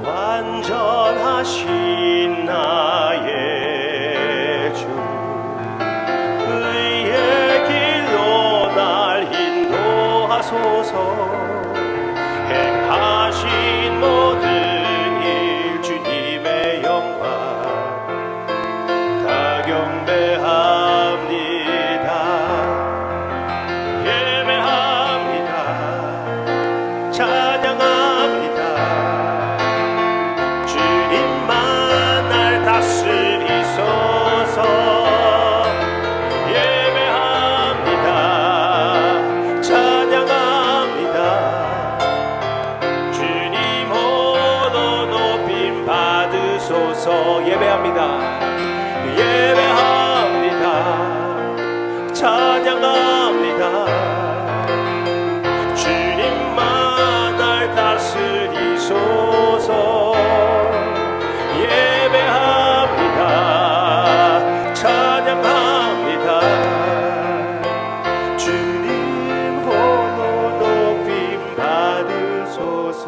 완전하신 나의 주 의의 길로 날 인도하소서. 행하신 모든 일 주님의 영광 다 경배합니다. 예배합니다. 찬양합니다. 주님만 날 다스리소서. 예배합니다. 찬양합니다. 주님 홀로 높임 받으소서. 예배합니다. 예배합니다. 찬양합니다. 주님만 날 다스리소서. 예배합니다. 찬양합니다. 주님 홀로 높임 받으소서.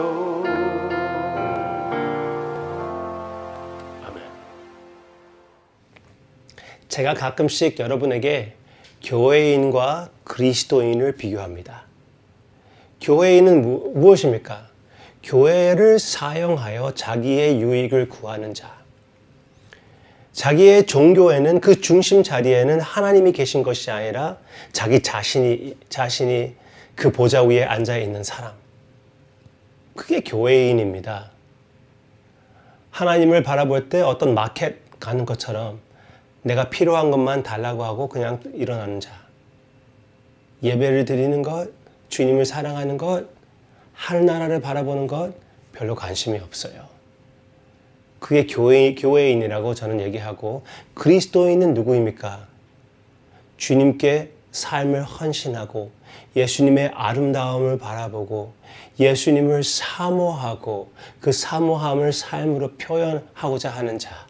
아멘. 제가 가끔씩 여러분에게 교회인과 그리스도인을 비교합니다. 교회인은 무엇입니까? 교회를 사용하여 자기의 유익을 구하는 자. 자기의 종교에는 그 중심 자리에는 하나님이 계신 것이 아니라 자기 자신이 그 보좌 위에 앉아 있는 사람. 그게 교회인입니다. 하나님을 바라볼 때 어떤 마켓 가는 것처럼 내가 필요한 것만 달라고 하고 그냥 일어나는 자. 예배를 드리는 것, 주님을 사랑하는 것, 하늘나라를 바라보는 것 별로 관심이 없어요. 그게 교회인이라고 저는 얘기하고, 그리스도인은 누구입니까? 주님께 삶을 헌신하고 예수님의 아름다움을 바라보고 예수님을 사모하고 그 사모함을 삶으로 표현하고자 하는 자.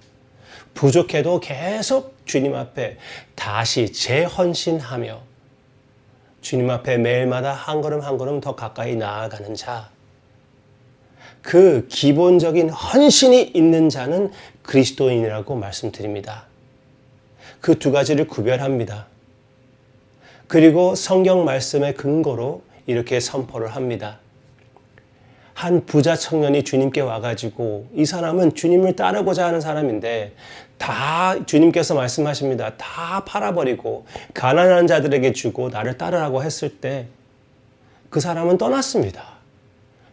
부족해도 계속 주님 앞에 다시 재헌신하며 주님 앞에 매일마다 한 걸음 한 걸음 더 가까이 나아가는 자. 그 기본적인 헌신이 있는 자는 그리스도인이라고 말씀드립니다. 그 두 가지를 구별합니다. 그리고 성경 말씀의 근거로 이렇게 선포를 합니다. 한 부자 청년이 주님께 와가지고, 이 사람은 주님을 따르고자 하는 사람인데 다 주님께서 말씀하십니다. 다 팔아버리고 가난한 자들에게 주고 나를 따르라고 했을 때 그 사람은 떠났습니다.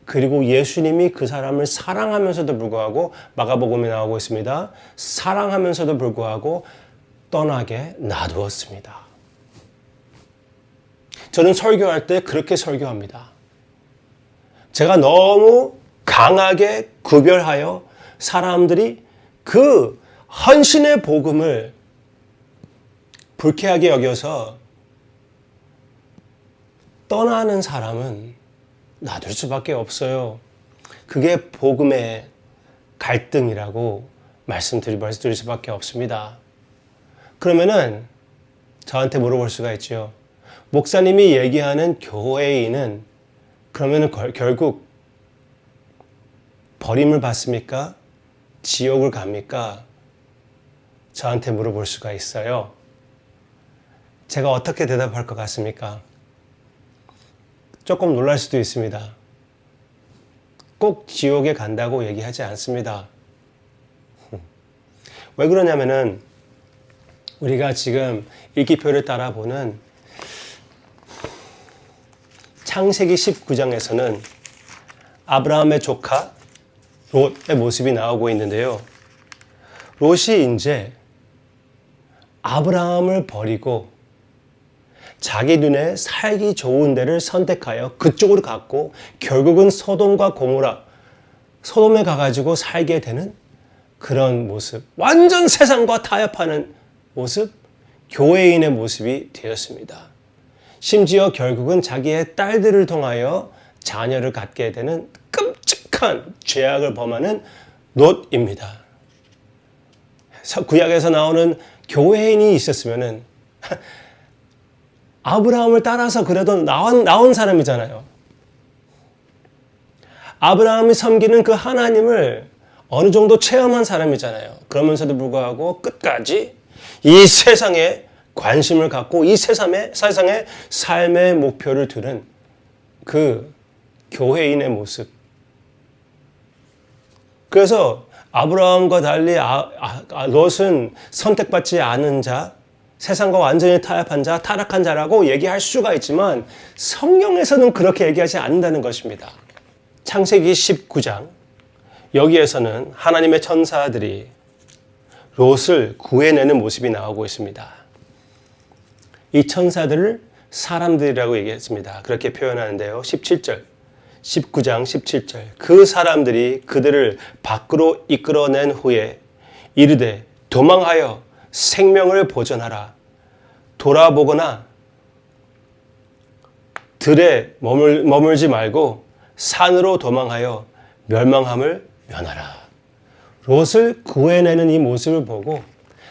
그리고 예수님이 그 사람을 사랑하면서도 불구하고, 마가복음에 나오고 있습니다. 사랑하면서도 불구하고 떠나게 놔두었습니다. 저는 설교할 때 그렇게 설교합니다. 제가 너무 강하게 구별하여 사람들이 그 헌신의 복음을 불쾌하게 여겨서 떠나는 사람은 놔둘 수밖에 없어요. 그게 복음의 갈등이라고 말씀드릴 수밖에 없습니다. 그러면은 저한테 물어볼 수가 있죠. 목사님이 얘기하는 교회인은 그러면은 결국 버림을 받습니까? 지옥을 갑니까? 저한테 물어볼 수가 있어요. 제가 어떻게 대답할 것 같습니까? 조금 놀랄 수도 있습니다. 꼭 지옥에 간다고 얘기하지 않습니다. 왜 그러냐면은 우리가 지금 일기표를 따라 보는 창세기 19장에서는 아브라함의 조카 롯의 모습이 나오고 있는데요. 롯이 이제 아브라함을 버리고 자기 눈에 살기 좋은 데를 선택하여 그쪽으로 갔고, 결국은 소돔과 고모라, 소돔에 가가지고 살게 되는 그런 모습, 완전 세상과 타협하는 모습, 교회인의 모습이 되었습니다. 심지어 결국은 자기의 딸들을 통하여 자녀를 갖게 되는 끔찍한 죄악을 범하는 롯입니다. 구약에서 나오는 교회인이 있었으면은 아브라함을 따라서 그래도 나온 사람이잖아요. 아브라함이 섬기는 그 하나님을 어느 정도 체험한 사람이잖아요. 그러면서도 불구하고 끝까지 이 세상에 관심을 갖고 이 세상의 삶의 목표를 두는 그 교회인의 모습. 그래서 아브라함과 달리 롯은 선택받지 않은 자, 세상과 완전히 타협한 자, 타락한 자라고 얘기할 수가 있지만 성경에서는 그렇게 얘기하지 않는다는 것입니다. 창세기 19장 여기에서는 하나님의 천사들이 롯을 구해내는 모습이 나오고 있습니다. 이 천사들을 사람들이라고 얘기했습니다. 그렇게 표현하는데요. 17절, 19장 17절. 그 사람들이 그들을 밖으로 이끌어낸 후에 이르되 도망하여 생명을 보존하라. 돌아보거나 들에 머물지 말고 산으로 도망하여 멸망함을 면하라. 롯을 구해내는 이 모습을 보고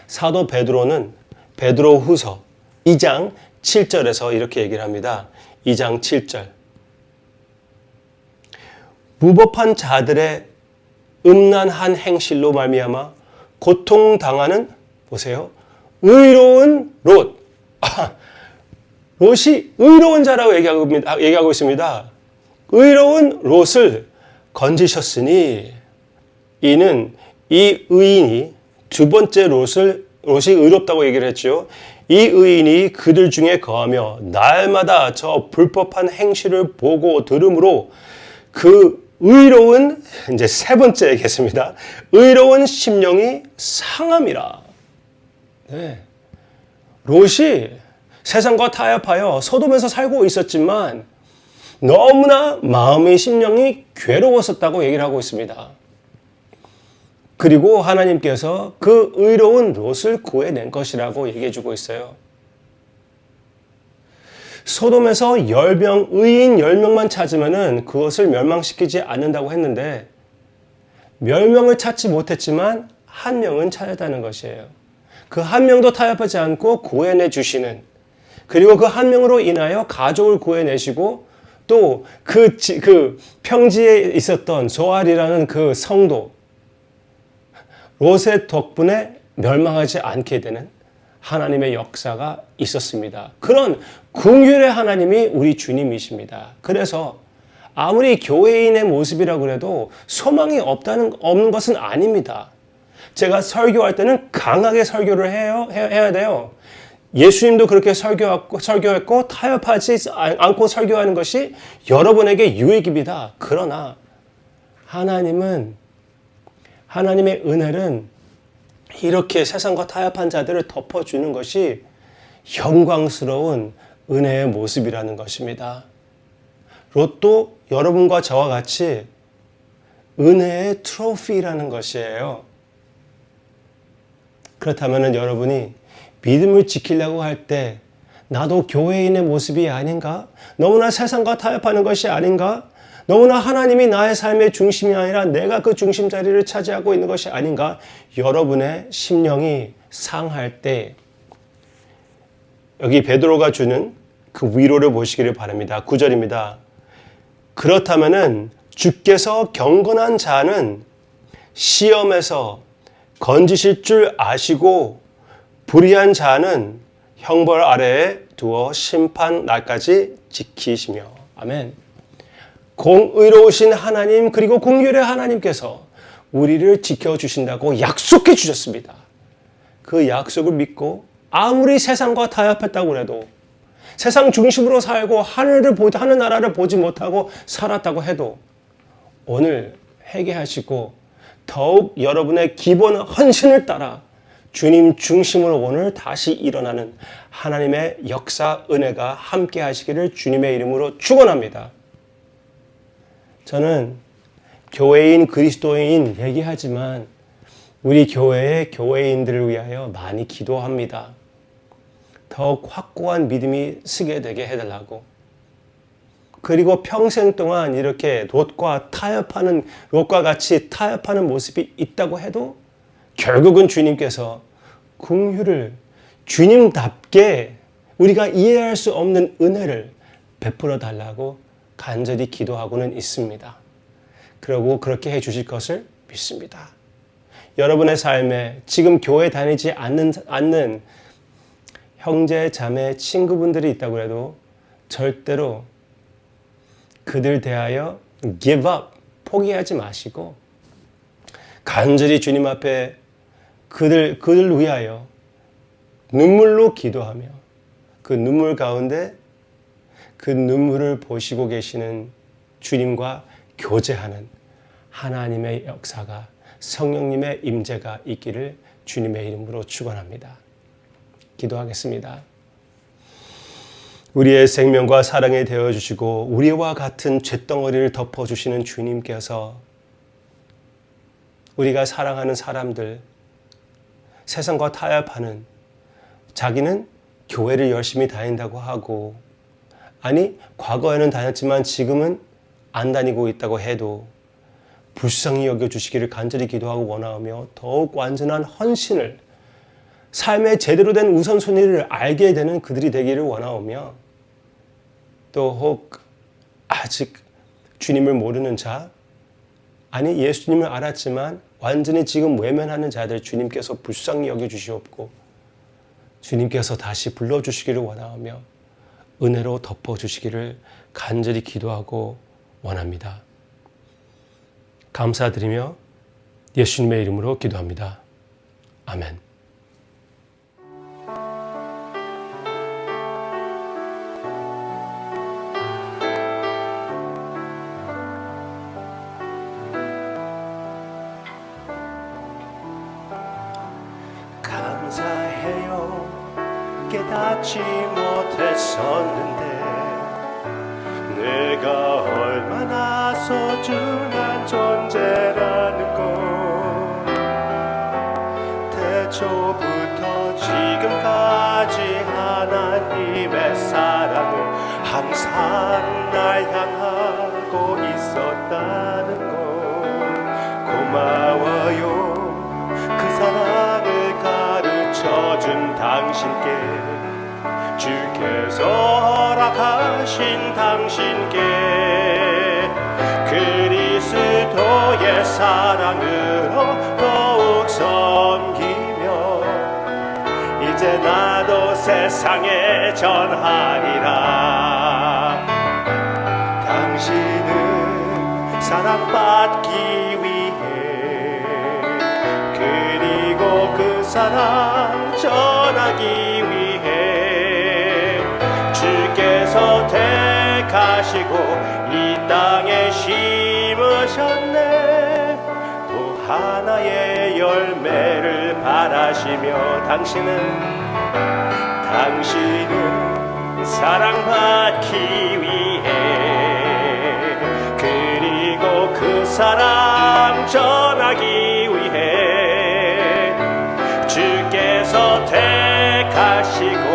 사도 베드로는 베드로후서 2장 7절에서 이렇게 얘기를 합니다. 2장 7절. 무법한 자들의 음란한 행실로 말미암아 고통당하는, 보세요, 의로운 롯. 롯이 의로운 자라고 얘기하고 있습니다. 의로운 롯을 건지셨으니 이는 이 의인이 두 번째 롯이 의롭다고 얘기를 했죠. 이 의인이 그들 중에 거하며 날마다 저 불법한 행실을 보고 들으므로 그 의로운, 이제 세 번째 얘기했습니다. 의로운 심령이 상함이라. 네. 롯이 세상과 타협하여 소돔에서 살고 있었지만 너무나 마음의 심령이 괴로웠었다고 얘기를 하고 있습니다. 그리고 하나님께서 그 의로운 롯을 구해낸 것이라고 얘기해 주고 있어요. 소돔에서 의인 10명만 찾으면은 그것을 멸망시키지 않는다고 했는데 멸명을 찾지 못했지만 한 명은 찾았다는 것이에요. 그 한 명도 타협하지 않고 구해내 주시는, 그리고 그 한 명으로 인하여 가족을 구해내시고 또 그 평지에 있었던 조알이라는 그 성도 롯의 덕분에 멸망하지 않게 되는 하나님의 역사가 있었습니다. 그런 긍휼의 하나님이 우리 주님이십니다. 그래서 아무리 교회인의 모습이라고 해도 소망이 없는 것은 아닙니다. 제가 설교할 때는 강하게 설교를 해야 돼요. 예수님도 그렇게 설교했고 타협하지 않고 설교하는 것이 여러분에게 유익입니다. 그러나 하나님의 은혜는 이렇게 세상과 타협한 자들을 덮어주는 것이 영광스러운 은혜의 모습이라는 것입니다. 롯도 여러분과 저와 같이 은혜의 트로피라는 것이에요. 그렇다면 여러분이 믿음을 지키려고 할 때 나도 교회인의 모습이 아닌가? 너무나 세상과 타협하는 것이 아닌가? 너무나 하나님이 나의 삶의 중심이 아니라 내가 그 중심 자리를 차지하고 있는 것이 아닌가? 여러분의 심령이 상할 때 여기 베드로가 주는 그 위로를 보시기를 바랍니다. 9절입니다. 그렇다면은 주께서 경건한 자는 시험에서 건지실 줄 아시고 불의한 자는 형벌 아래에 두어 심판 날까지 지키시며. 아멘. 공의로우신 하나님, 그리고 긍휼의 하나님께서 우리를 지켜주신다고 약속해 주셨습니다. 그 약속을 믿고 아무리 세상과 타협했다고 해도, 세상 중심으로 살고 하늘 나라를 보지 못하고 살았다고 해도 오늘 회개하시고 더욱 여러분의 기본 헌신을 따라 주님 중심으로 오늘 다시 일어나는 하나님의 역사 은혜가 함께 하시기를 주님의 이름으로 축원합니다. 저는 교회인, 그리스도인 얘기하지만 우리 교회의 교회인들을 위하여 많이 기도합니다. 더욱 확고한 믿음이 서게 되게 해달라고. 그리고 평생 동안 이렇게 롯과 같이 타협하는 모습이 있다고 해도 결국은 주님께서 긍휼을 주님답게 우리가 이해할 수 없는 은혜를 베풀어 달라고 간절히 기도하고는 있습니다. 그러고 그렇게 해 주실 것을 믿습니다. 여러분의 삶에 지금 교회 다니지 않는 형제, 자매, 친구분들이 있다고 해도 절대로 그들 대하여 give up, 포기하지 마시고 간절히 주님 앞에 그들 위하여 눈물로 기도하며 그 눈물 가운데 그 눈물을 보시고 계시는 주님과 교제하는 하나님의 역사가 성령님의 임재가 있기를 주님의 이름으로 축원합니다. 기도하겠습니다. 우리의 생명과 사랑이 되어주시고 우리와 같은 쇳덩어리를 덮어주시는 주님께서 우리가 사랑하는 사람들, 세상과 타협하는 자기는 교회를 열심히 다닌다고 하고 아니 과거에는 다녔지만 지금은 안 다니고 있다고 해도 불쌍히 여겨주시기를 간절히 기도하고 원하며 더욱 완전한 헌신을 삶의 제대로 된 우선순위를 알게 되는 그들이 되기를 원하오며 또 혹 아직 주님을 모르는 자 아니 예수님을 알았지만 완전히 지금 외면하는 자들 주님께서 불쌍히 여겨주시옵고 주님께서 다시 불러주시기를 원하오며 은혜로 덮어주시기를 간절히 기도하고 원합니다. 감사드리며 예수님의 이름으로 기도합니다. 아멘. 감사해요. 깨닫지 못했었는데 내가 얼마나 소중한 존재라는 걸 태초부터 지금까지 하나님의 사랑은 항상 날 향하고 있었다는 걸 고마워요. 그 사랑을 가르쳐준 당신께 주께서 허락하신 당신께 그리스도의 사랑으로 더욱 섬기며 이제 나도 세상에 전하리라. 당신은 사랑받기 위해 그리고 그 사랑 전하기 위해 주께서 택하시고 이 땅에 심으셨네. 또 하나의 열매를 바라시며 당신은 사랑받기 위해 그리고 그 사랑 전하기 위해 주께서 택하시고